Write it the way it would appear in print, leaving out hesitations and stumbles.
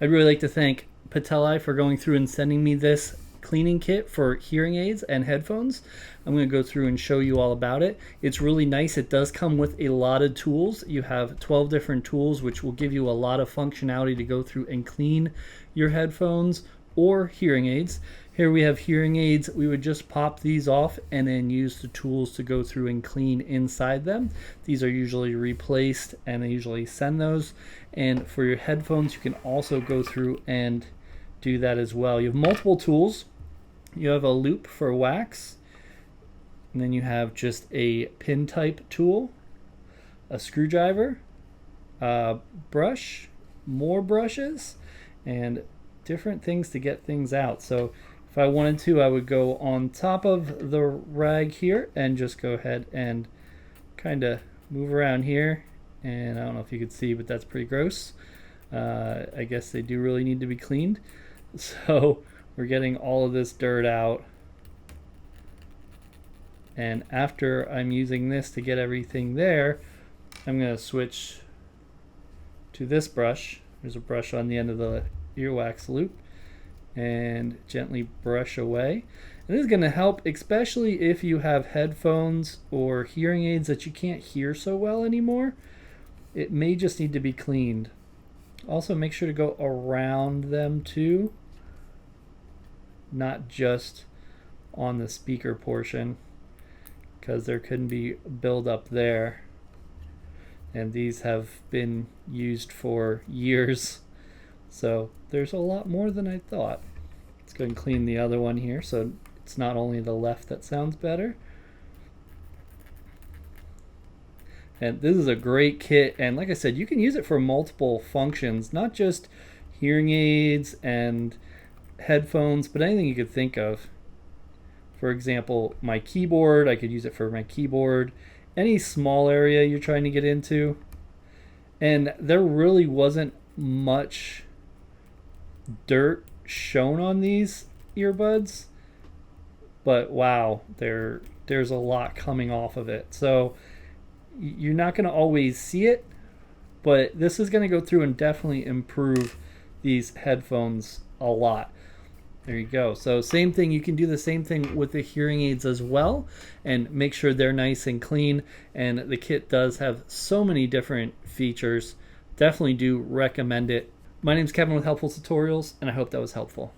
I'd really like to thank Patelli for going through and sending me this cleaning kit for hearing aids and headphones. I'm going to go through and show you all about it. It's really nice. It does come with a lot of tools. You have 12 different tools, which will give you a lot of functionality to go through and clean your headphones or hearing aids. Here we have hearing aids. We would just pop these off and then use the tools to go through and clean inside them. These are usually replaced and they usually send those. And for your headphones, you can also go through and do that as well. You have multiple tools. You have a loop for wax, and then you have just a pin type tool, a screwdriver, a brush, more brushes, and different things to get things out. So if I wanted to, I would go on top of the rag here and just go ahead and kind of move around here. And I don't know if you could see, but that's pretty gross. I guess they do really need to be cleaned. So we're getting all of this dirt out. And after I'm using this to get everything there, I'm going to switch to this brush. There's a brush on the end of the earwax loop, and gently brush away. And this is going to help, especially if you have headphones or hearing aids that you can't hear so well anymore. It may just need to be cleaned. Also, make sure to go around them too, not just on the speaker portion, because there couldn't be buildup there. And these have been used for years, so there's a lot more than I thought. Let's go and clean the other one here so it's not only the left that sounds better. And this is a great kit, and like I said, you can use it for multiple functions, not just hearing aids and headphones, but anything you could think of. For example, my keyboard, I could use it for my keyboard, any small area you're trying to get into. And there really wasn't much dirt shown on these earbuds, but wow, there's a lot coming off of it. So you're not going to always see it, but this is going to go through and definitely improve these headphones a lot. There you go. So same thing, you can do the same thing with the hearing aids as well, and make sure they're nice and clean. And the kit does have so many different features. Definitely do recommend it. My name's Kevin with Helpful Tutorials, and I hope that was helpful.